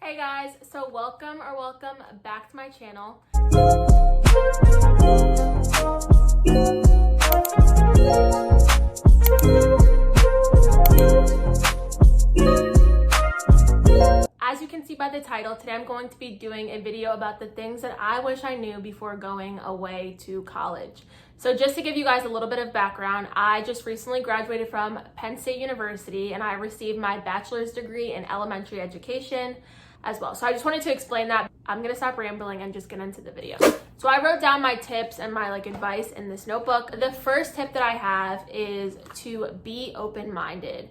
Hey guys, so welcome back to my channel. As you can see by the title, today I'm going to be doing a video about the things that I wish I knew before going away to college. So just to give you guys a little bit of background, I just recently graduated from Penn State University and I received my bachelor's degree in elementary education as well. So I just wanted to explain that. I'm gonna stop rambling and just get into the video. So I wrote down my tips and my advice in this notebook. The first tip that I have is to be open-minded.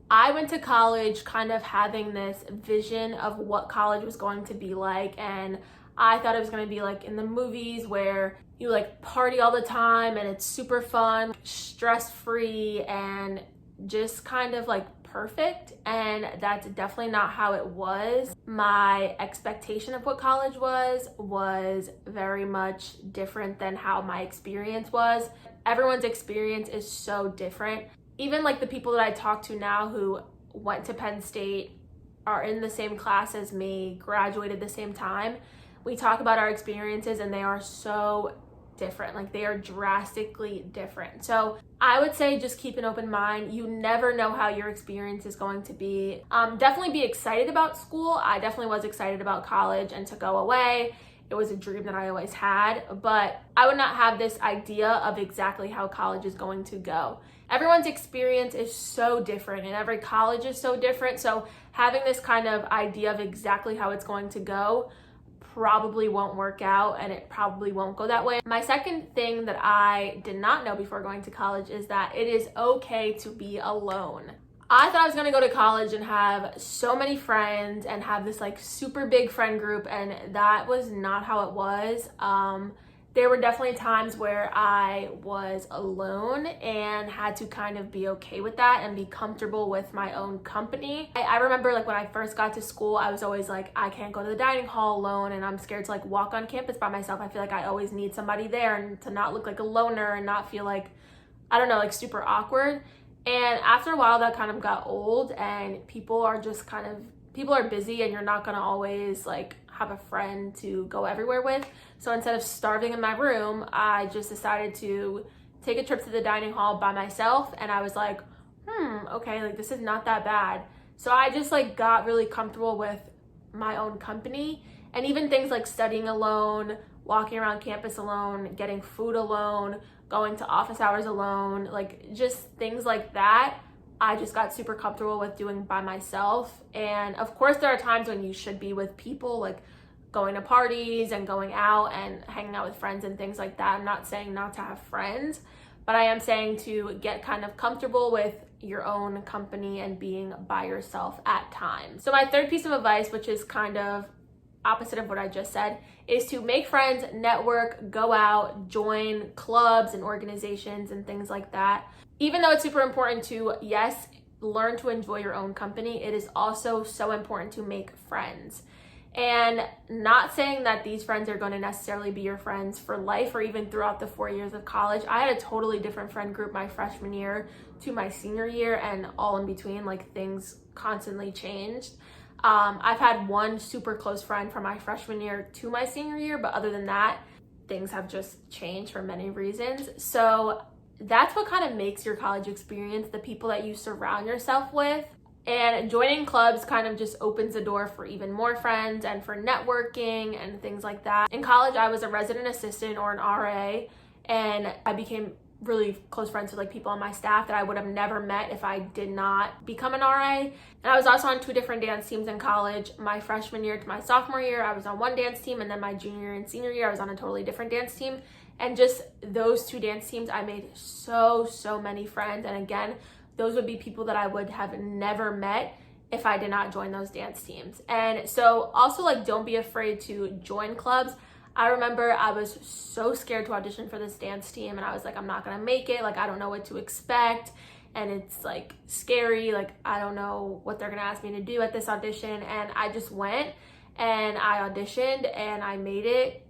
I went to college kind of having this vision of what college was going to be like, and I thought it was going to be like in the movies where you party all the time and it's super fun, stress-free, and just kind of perfect. And that's definitely not how it was. My expectation of what college was very much different than how my experience was. Everyone's experience is so different. Even the people that I talk to now who went to Penn State, are in the same class as me, graduated the same time, we talk about our experiences and they are so different. They are drastically different. So I would say just keep an open mind. You never know how your experience is going to be. Definitely be excited about school. I definitely was excited about college and to go away. It was a dream that I always had, but I would not have this idea of exactly how college is going to go. Everyone's experience is so different and every college is so different. So having this kind of idea of exactly how it's going to go probably won't work out, and it probably won't go that way. My second thing that I did not know before going to college is that it is okay to be alone. I thought I was gonna go to college and have so many friends and have this super big friend group, and that was not how it was. There were definitely times where I was alone and had to kind of be okay with that and be comfortable with my own company. I remember when I first got to school, I was always I can't go to the dining hall alone, and I'm scared to walk on campus by myself. I feel I always need somebody there and to not look like a loner and not feel I don't know, super awkward. And after a while that kind of got old, and people are busy and you're not gonna always have a friend to go everywhere with. So instead of starving in my room, I just decided to take a trip to the dining hall by myself, and I was okay, this is not that bad. So I just got really comfortable with my own company, and even things like studying alone, walking around campus alone, getting food alone, going to office hours alone, just things like that. I just got super comfortable with doing by myself. And of course there are times when you should be with people, going to parties and going out and hanging out with friends and things like that. I'm not saying not to have friends, but I am saying to get kind of comfortable with your own company and being by yourself at times. So my third piece of advice, which is kind of opposite of what I just said, is to make friends, network, go out, join clubs and organizations and things like that. Even though it's super important to, yes, learn to enjoy your own company, it is also so important to make friends. And not saying that these friends are going to necessarily be your friends for life or even throughout the 4 years of college. I had a totally different friend group my freshman year to my senior year, and all in between, things constantly changed. I've had one super close friend from my freshman year to my senior year, but other than that, things have just changed for many reasons. So that's what kind of makes your college experience, the people that you surround yourself with. And joining clubs kind of just opens the door for even more friends and for networking and things like that. In college, I was a resident assistant or an RA, and I became really close friends with people on my staff that I would have never met if I did not become an RA. And I was also on 2 different dance teams in college. My freshman year to my sophomore year, I was on one dance team, and then my junior and senior year, I was on a totally different dance team. And just those 2 dance teams, I made so many friends. And again, those would be people that I would have never met if I did not join those dance teams. And so also don't be afraid to join clubs. I remember I was so scared to audition for this dance team, and I was I'm not gonna make it. I don't know what to expect, and it's scary. I don't know what they're gonna ask me to do at this audition. And I just went and I auditioned and I made it.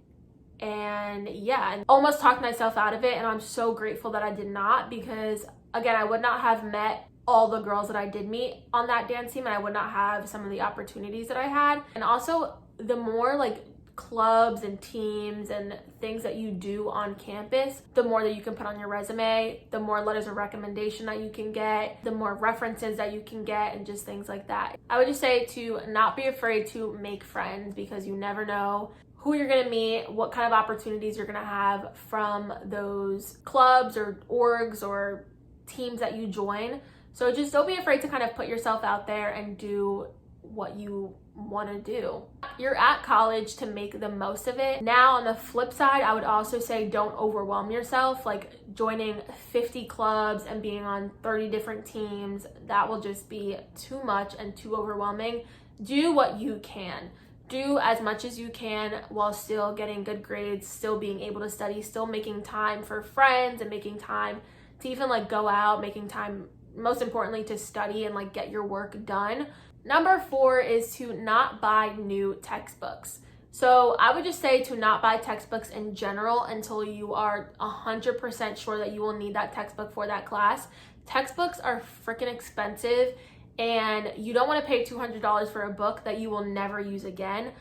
And yeah, and almost talked myself out of it. And I'm so grateful that I did not, because again, I would not have met all the girls that I did meet on that dance team, and I would not have some of the opportunities that I had. And also, the more like clubs and teams and things that you do on campus, the more that you can put on your resume, the more letters of recommendation that you can get, the more references that you can get, and just things like that. I would just say to not be afraid to make friends, because you never know who you're gonna meet, what kind of opportunities you're gonna have from those clubs or orgs or teams that you join. So just don't be afraid to kind of put yourself out there and do what you want to do. You're at college to make the most of it. Now, on the flip side, I would also say don't overwhelm yourself. Like joining 50 clubs and being on 30 different teams, that will just be too much and too overwhelming. Do what you can. Do as much as you can while still getting good grades, still being able to study, still making time for friends, and making time to even like go out, making time, most importantly, to study and like get your work done. Number 4 is to not buy new textbooks. So I would just say to not buy textbooks in general until you are 100% sure that you will need that textbook for that class. Textbooks are freaking expensive, and you don't want to pay $200 for a book that you will never use again.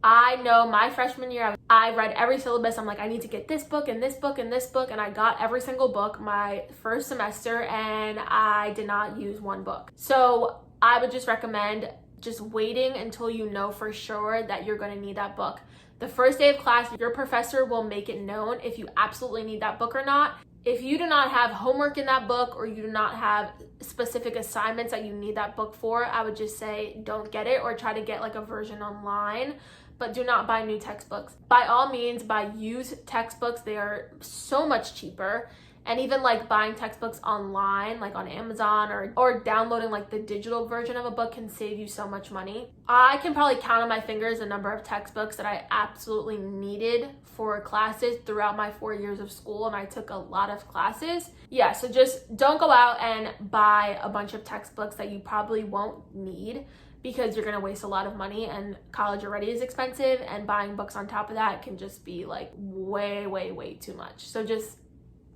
I know my freshman year, I read every syllabus. I'm like, I need to get this book and this book and this book. And I got every single book my first semester, and I did not use one book. So I would just recommend just waiting until you know for sure that you're going to need that book. The first day of class, your professor will make it known if you absolutely need that book or not. If you do not have homework in that book, or you do not have specific assignments that you need that book for, I would just say don't get it, or try to get like a version online. But do not buy new textbooks. By all means, buy used textbooks. They are so much cheaper. And even like buying textbooks online, like on Amazon, or downloading like the digital version of a book can save you so much money. I can probably count on my fingers the number of textbooks that I absolutely needed for classes throughout my 4 years of school, and I took a lot of classes. Yeah, so just don't go out and buy a bunch of textbooks that you probably won't need, because you're gonna waste a lot of money, and college already is expensive, and buying books on top of that can just be like way too much. So just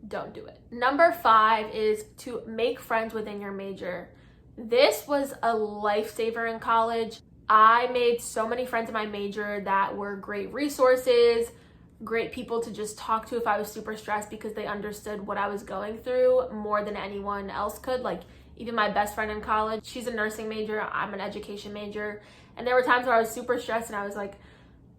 don't do it. Number 5 is to make friends within your major. This was a lifesaver in college. I made so many friends in my major that were great resources, great people to just talk to if I was super stressed, because they understood what I was going through more than anyone else could. Like even my best friend in college, she's a nursing major, I'm an education major. And there were times where I was super stressed and I was like,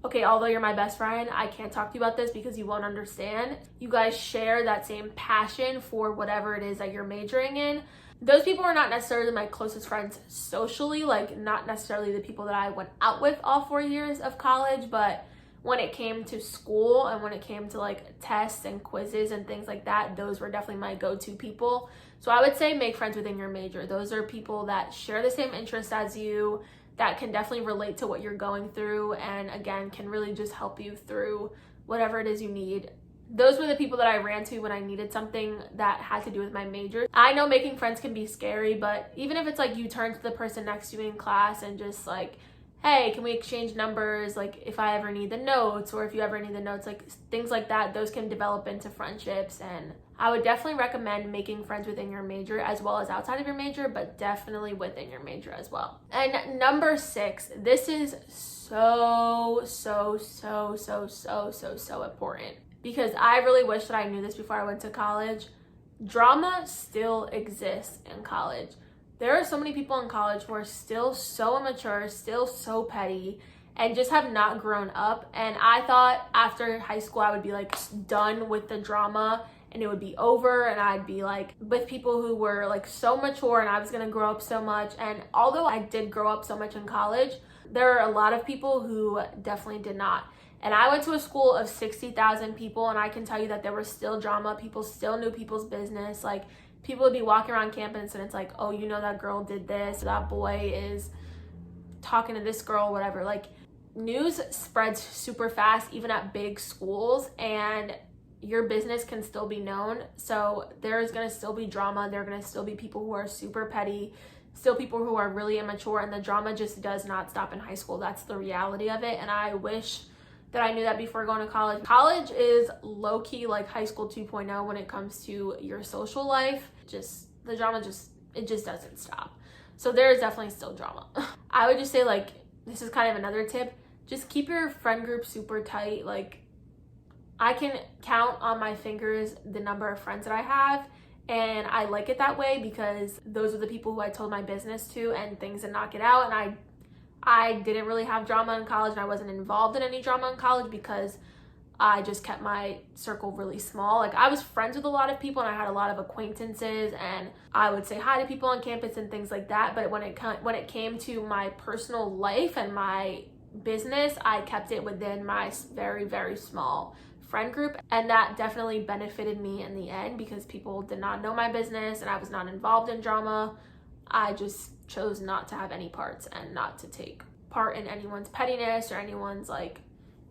okay, although you're my best friend, I can't talk to you about this because you won't understand. You guys share that same passion for whatever it is that you're majoring in. Those people are not necessarily my closest friends socially, like not necessarily the people that I went out with all 4 years of college, but when it came to school and when it came to like tests and quizzes and things like that, those were definitely my go-to people. So I would say make friends within your major. Those are people that share the same interests as you, that can definitely relate to what you're going through, and again, can really just help you through whatever it is you need. Those were the people that I ran to when I needed something that had to do with my major. I know making friends can be scary, but even if it's like you turn to the person next to you in class and just like, hey, can we exchange numbers? Like if I ever need the notes, or if you ever need the notes, like things like that, those can develop into friendships. And I would definitely recommend making friends within your major as well as outside of your major, but definitely within your major as well. And number 6, this is so important, because I really wish that I knew this before I went to college. Drama still exists in college. There are so many people in college who are still so immature, still so petty, and just have not grown up. And I thought after high school I would be like done with the drama and it would be over, and I'd be like with people who were like so mature, and I was gonna grow up so much. And although I did grow up so much in college, there are a lot of people who definitely did not. And I went to a school of 60,000 people, and I can tell you that there was still drama. People still knew people's business. Like people would be walking around campus and it's like, oh, you know, that girl did this, that boy is talking to this girl, whatever. Like news spreads super fast, even at big schools, and your business can still be known. So there's gonna still be drama. There are gonna still be people who are super petty, still people who are really immature, and the drama just does not stop in high school. That's the reality of it. And I wish that I knew that before going to college. College is low-key like high school 2.0 when it comes to your social life. Just the drama just It just doesn't stop. So there is definitely still drama. I would just say, like, this is kind of another tip. Just keep your friend group super tight. Like, I can count on my fingers the number of friends that I have, and I like it that way because those are the people who I told my business to and things did not get out. And I didn't really have drama in college, and I wasn't involved in any drama in college because I just kept my circle really small. Like, I was friends with a lot of people and I had a lot of acquaintances and I would say hi to people on campus and things like that. But when it came to my personal life and my business, I kept it within my very, very small friend group. And that definitely benefited me in the end because people did not know my business and I was not involved in drama. I just chose not to have any parts and not to take part in anyone's pettiness or anyone's like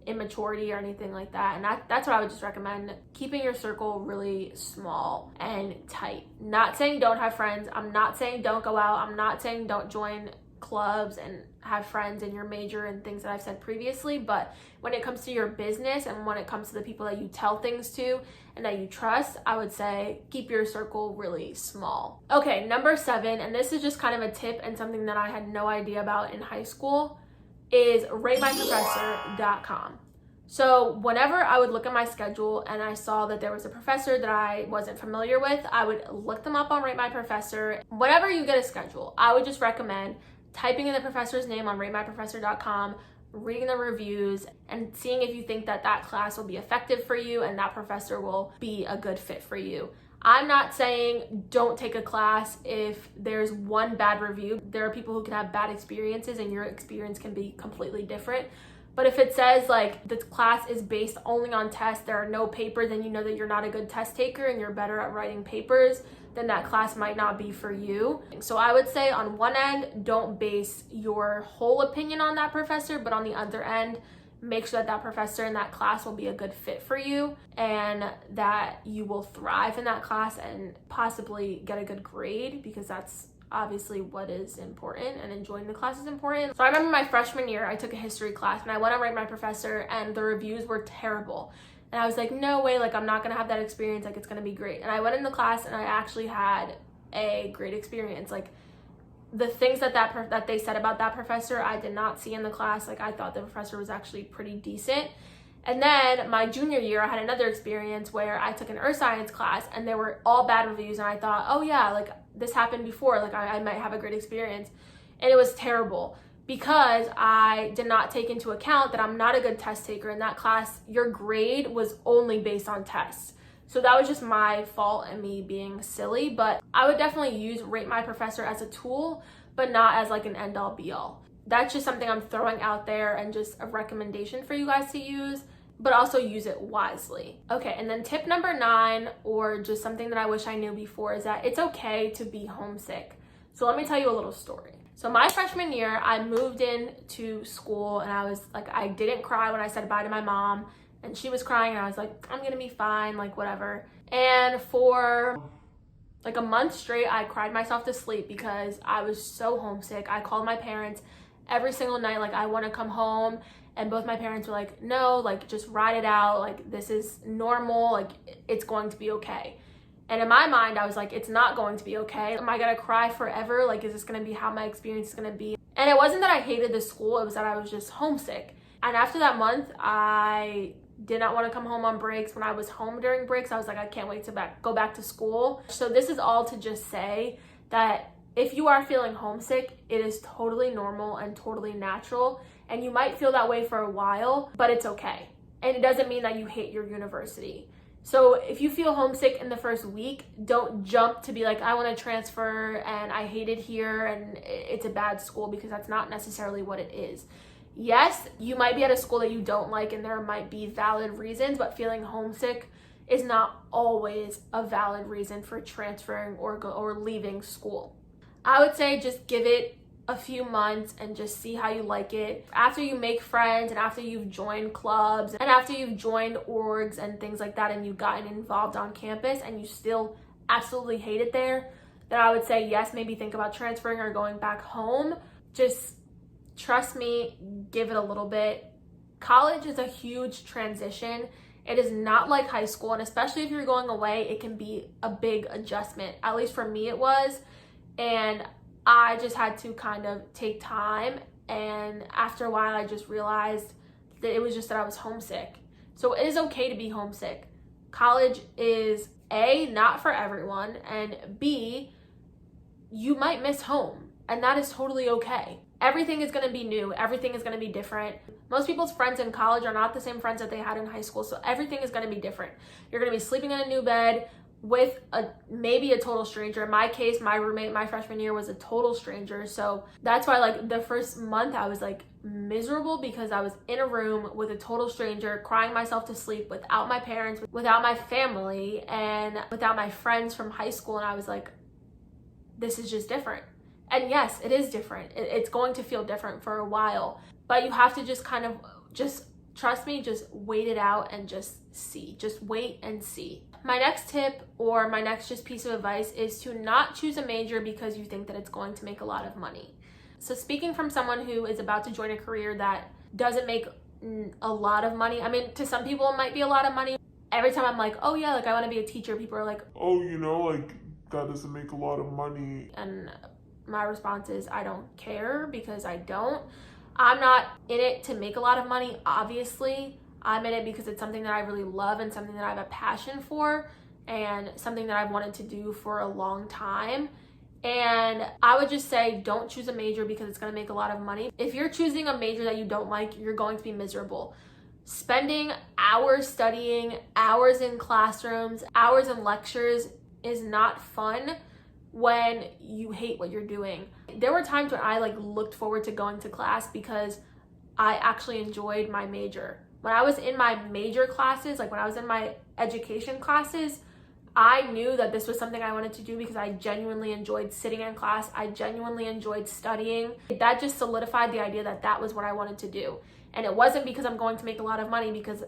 immaturity or anything like that. And that's what I would just recommend, keeping your circle really small and tight. Not saying don't have friends. I'm not saying don't go out. I'm not saying don't join clubs and have friends in your major and things that I've said previously, but when it comes to your business and when it comes to the people that you tell things to and that you trust, I would say keep your circle really small. Okay, number 7, and this is just kind of a tip and something that I had no idea about in high school, is ratemyprofessor.com. So whenever I would look at my schedule and I saw that there was a professor that I wasn't familiar with, I would look them up on Rate My Professor. Whenever you get a schedule, I would just recommend typing in the professor's name on ratemyprofessor.com, reading the reviews, and seeing if you think that that class will be effective for you and that professor will be a good fit for you. I'm not saying don't take a class if there's one bad review. There are people who can have bad experiences and your experience can be completely different. But if it says like the class is based only on tests, there are no papers, and you know that you're not a good test taker and you're better at writing papers, then that class might not be for you. So I would say on one end, don't base your whole opinion on that professor, but on the other end, make sure that that professor in that class will be a good fit for you and that you will thrive in that class and possibly get a good grade, because that's obviously what is important, and enjoying the class is important. So I remember my freshman year, I took a history class and I went on Rate My Professor and the reviews were terrible. And I was like, no way, like I'm not gonna have that experience, like it's gonna be great. And I went in the class and I actually had a great experience. Like the things that they said about that professor, I did not see in the class. Like I thought the professor was actually pretty decent. And then my junior year, I had another experience where I took an earth science class and there were all bad reviews. And I thought, oh yeah, like this happened before, like I might have a great experience. And it was terrible because I did not take into account that I'm not a good test taker. In that class, your grade was only based on tests. So that was just my fault and me being silly. But I would definitely use Rate My Professor as a tool, but not as like an end all be all. That's just something I'm throwing out there and just a recommendation for you guys to use, but also use it wisely. Okay, and then tip number 9, or just something that I wish I knew before, is that it's okay to be homesick. So let me tell you a little story. So my freshman year, I moved into school and I was like, I didn't cry when I said bye to my mom, and she was crying and I was like, I'm gonna be fine, like whatever. And for like a month straight, I cried myself to sleep because I was so homesick. I called my parents every single night, like I wanna come home. And both my parents were like, no, like just ride it out. Like this is normal, like it's going to be okay. And in my mind, I was like, it's not going to be okay. Am I gonna cry forever? Like, is this gonna be how my experience is gonna be? And it wasn't that I hated the school, it was that I was just homesick. And after that month, I did not wanna come home on breaks. When I was home during breaks, I was like, I can't wait to go back to school. So this is all to just say that if you are feeling homesick, it is totally normal and totally natural. And you might feel that way for a while, but it's okay. And it doesn't mean that you hate your university. So if you feel homesick in the first week, don't jump to be like, I want to transfer and I hate it here and it's a bad school, because that's not necessarily what it is. Yes, you might be at a school that you don't like and there might be valid reasons, but feeling homesick is not always a valid reason for transferring or leaving school. I would say just give it a few months and just see how you like it. After you make friends and after you've joined clubs and after you've joined orgs and things like that and you've gotten involved on campus and you still absolutely hate it there, then I would say yes, maybe think about transferring or going back home. Just trust me, give it a little bit. College is a huge transition. It is not like high school, and especially if you're going away, it can be a big adjustment. At least for me it was. And I just had to kind of take time, and after a while I just realized that it was just that I was homesick. So it is okay to be homesick. College is A, not for everyone, and B, you might miss home, and that is totally okay. Everything is going to be new. Everything is going to be different. Most people's friends in college are not the same friends that they had in high school, so everything is going to be different. You're going to be sleeping in a new bed with maybe a total stranger. In my case, my roommate my freshman year was a total stranger, so that's why like the first month I was like miserable, because I was in a room with a total stranger, crying myself to sleep without my parents, without my family, and without my friends from high school. And I was like, this is just different. And yes, it is different. It's going to feel different for a while, but you have to just kind of just trust me, just wait it out and just see. Just wait and see. My next tip, or my next just piece of advice, is to not choose a major because you think that it's going to make a lot of money. So speaking from someone who is about to join a career that doesn't make a lot of money, I mean, to some people it might be a lot of money. Every time I'm like, oh yeah, like I want to be a teacher, people are like, oh, like that doesn't make a lot of money. And my response is, I don't care, because I don't. I'm not in it to make a lot of money, obviously. I'm in it because it's something that I really love and something that I have a passion for and something that I've wanted to do for a long time. And I would just say, don't choose a major because it's going to make a lot of money. If you're choosing a major that you don't like, you're going to be miserable. Spending hours studying, hours in classrooms, hours in lectures is not fun when you hate what you're doing. There were times when I like looked forward to going to class because I actually enjoyed my major. When I was in my major classes, like when I was in my education classes, I knew that this was something I wanted to do because I genuinely enjoyed sitting in class. I genuinely enjoyed studying. That just solidified the idea that that was what I wanted to do. And it wasn't because I'm going to make a lot of money, because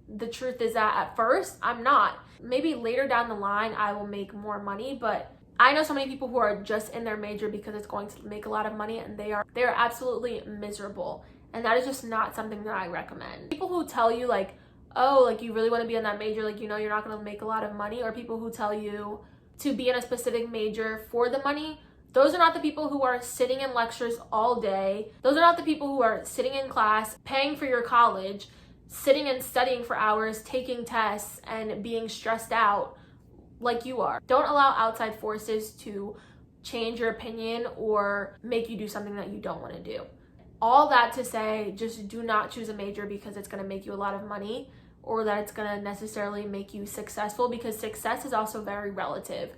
the truth is that at first I'm not. Maybe later down the line I will make more money, but I know so many people who are just in their major because it's going to make a lot of money, and they are absolutely miserable. And that is just not something that I recommend. People who tell you like, oh, like you really want to be in that major, like you're not going to make a lot of money, or people who tell you to be in a specific major for the money, those are not the people who are sitting in lectures all day. Those are not the people who are sitting in class, paying for your college, sitting and studying for hours, taking tests, and being stressed out like you are. Don't allow outside forces to change your opinion or make you do something that you don't want to do. All that to say, just do not choose a major because it's going to make you a lot of money, or that it's going to necessarily make you successful, because success is also very relative.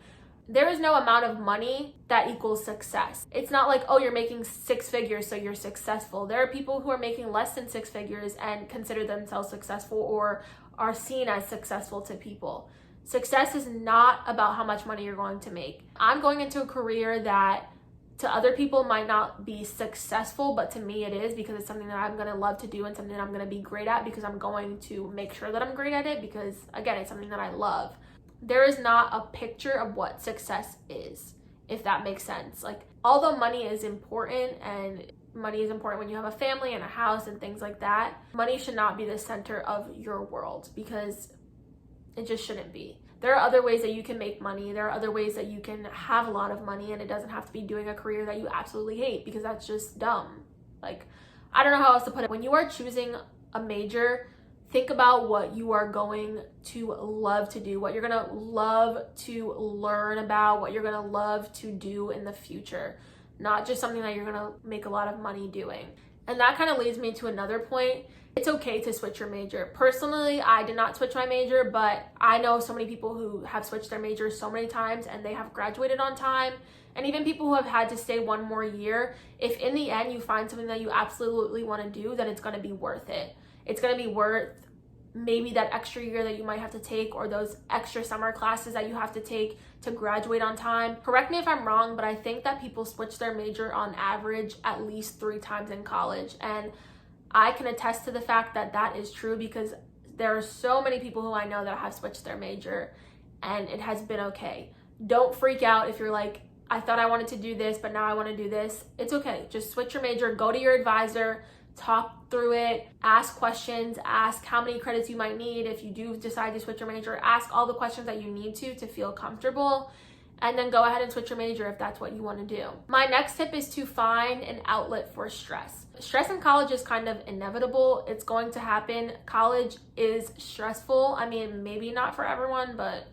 There is no amount of money that equals success. It's not like, oh, you're making 6 figures, so you're successful. There are people who are making less than 6 figures and consider themselves successful, or are seen as successful to people. Success is not about how much money you're going to make. I'm going into a career that to other people might not be successful, but to me it is, because it's something that I'm going to love to do and something that I'm going to be great at, because I'm going to make sure that I'm great at it, because again, it's something that I love. There is not a picture of what success is, if that makes sense. Like, although money is important, and money is important when you have a family and a house and things like that, money should not be the center of your world, because it just shouldn't be. There are other ways that you can make money. There are other ways that you can have a lot of money, and it doesn't have to be doing a career that you absolutely hate, because that's just dumb. Like, I don't know how else to put it. When you are choosing a major, think about what you are going to love to do, what you're going to love to learn about, what you're going to love to do in the future, not just something that you're going to make a lot of money doing. And that kind of leads me to another point. It's okay to switch your major. Personally, I did not switch my major, but I know so many people who have switched their majors so many times and they have graduated on time. And even people who have had to stay one more year, if in the end you find something that you absolutely want to do, then it's going to be worth it. It's going to be worth maybe that extra year that you might have to take, or those extra summer classes that you have to take to graduate on time. Correct me if I'm wrong, but I think that people switch their major on average at least 3 times in college. And I can attest to the fact that that is true, because there are so many people who I know that have switched their major and it has been okay. Don't freak out if you're like, I thought I wanted to do this, but now I want to do this. It's okay. Just switch your major, go to your advisor, talk through it, ask questions, ask how many credits you might need if you do decide to switch your major, ask all the questions that you need to feel comfortable, and then go ahead and switch your major if that's what you want to do. My next tip is to find an outlet for stress. Stress in college is kind of inevitable. It's going to happen. College is stressful. I mean, maybe not for everyone, but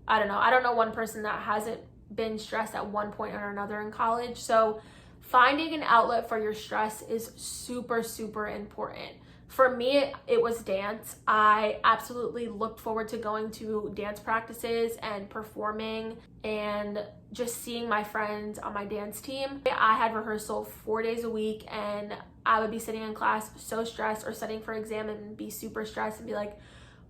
I don't know. I don't know one person that hasn't been stressed at one point or another in college. So finding an outlet for your stress is super, super important. For me, it was dance. I absolutely looked forward to going to dance practices and performing and just seeing my friends on my dance team. I had rehearsal 4 days a week, and I would be sitting in class so stressed, or studying for exam and be super stressed and be like,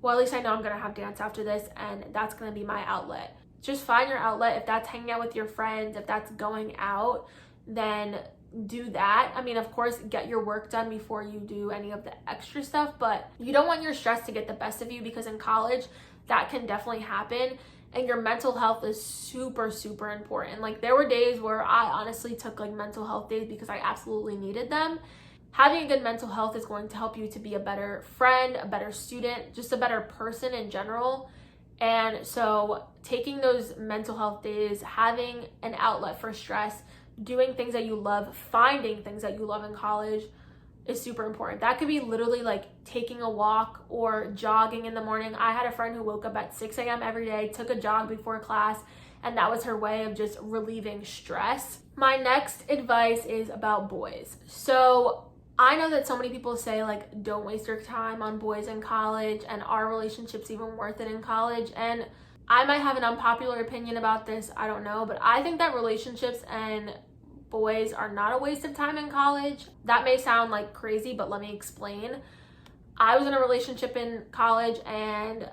well, at least I know I'm gonna have dance after this, and that's gonna be my outlet. Just find your outlet. If that's hanging out with your friends, if that's going out, then do that. I mean, of course, get your work done before you do any of the extra stuff, but you don't want your stress to get the best of you, because in college that can definitely happen, and your mental health is super, super important. Like, there were days where I honestly took like mental health days because I absolutely needed them. Having a good mental health is going to help you to be a better friend, a better student, just a better person in general. And so taking those mental health days, having an outlet for stress, doing things that you love, finding things that you love in college is super important. That could be literally like taking a walk or jogging in the morning. I had a friend who woke up at 6 a.m. every day, took a jog before class, and that was her way of just relieving stress. My next advice is about boys. So I know that so many people say like, don't waste your time on boys in college, and are relationships even worth it in college? And I might have an unpopular opinion about this, I don't know, but I think that relationships and boys are not a waste of time in college. That may sound like crazy, but let me explain. I was in a relationship in college, and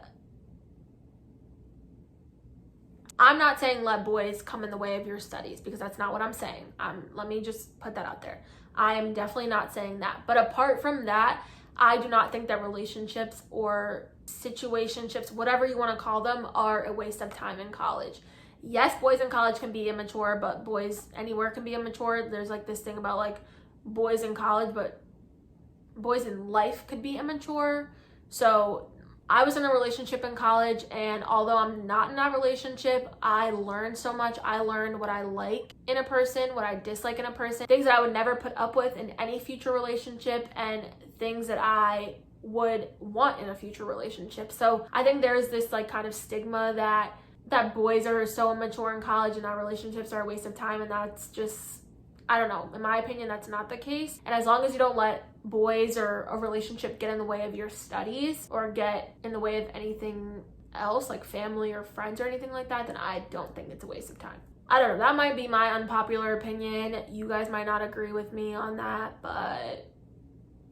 I'm not saying let boys come in the way of your studies, because that's not what I'm saying. Let me just put that out there. I am definitely not saying that. But apart from that, I do not think that relationships or situationships, whatever you want to call them, are a waste of time in college. Yes, boys in college can be immature, but boys anywhere can be immature. There's like this thing about like boys in college, but boys in life could be immature. So I was in a relationship in college, and although I'm not in that relationship, I learned so much. I learned what I like in a person, what I dislike in a person, things that I would never put up with in any future relationship, and things that I would want in a future relationship. So I think there's this like kind of stigma that boys are so immature in college and that relationships are a waste of time, and that's just, I don't know, in my opinion, that's not the case. And as long as you don't let boys or a relationship get in the way of your studies or get in the way of anything else like family or friends or anything like that, then I don't think it's a waste of time. I don't know, that might be my unpopular opinion. You guys might not agree with me on that, but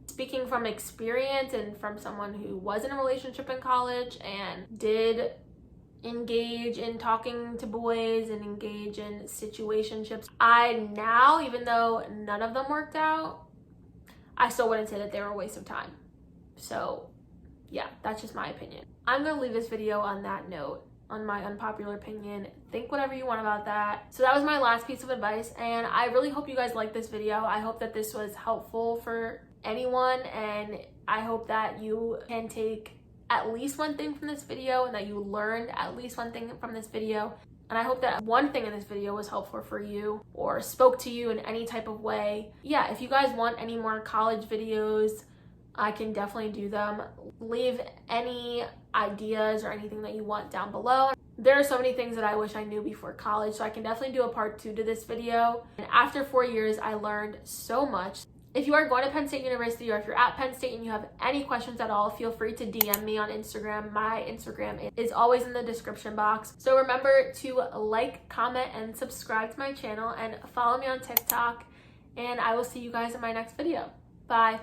speaking from experience and from someone who was in a relationship in college and did engage in talking to boys and engage in situationships, I now, even though none of them worked out, I still wouldn't say that they were a waste of time. So yeah, that's just my opinion. I'm gonna leave this video on that note, on my unpopular opinion. Think whatever you want about that. So that was my last piece of advice, and I really hope you guys liked this video. I hope that this was helpful for anyone, and I hope that you can take at least one thing from this video, and that you learned at least one thing from this video. And I hope that one thing in this video was helpful for you or spoke to you in any type of way. Yeah, if you guys want any more college videos, I can definitely do them. Leave any ideas or anything that you want down below. There are so many things that I wish I knew before college, so I can definitely do a part 2 to this video. And after 4 years, I learned so much. If you are going to Penn State University, or if you're at Penn State and you have any questions at all, feel free to DM me on Instagram. My Instagram is always in the description box. So remember to like, comment, and subscribe to my channel, and follow me on TikTok. And I will see you guys in my next video. Bye.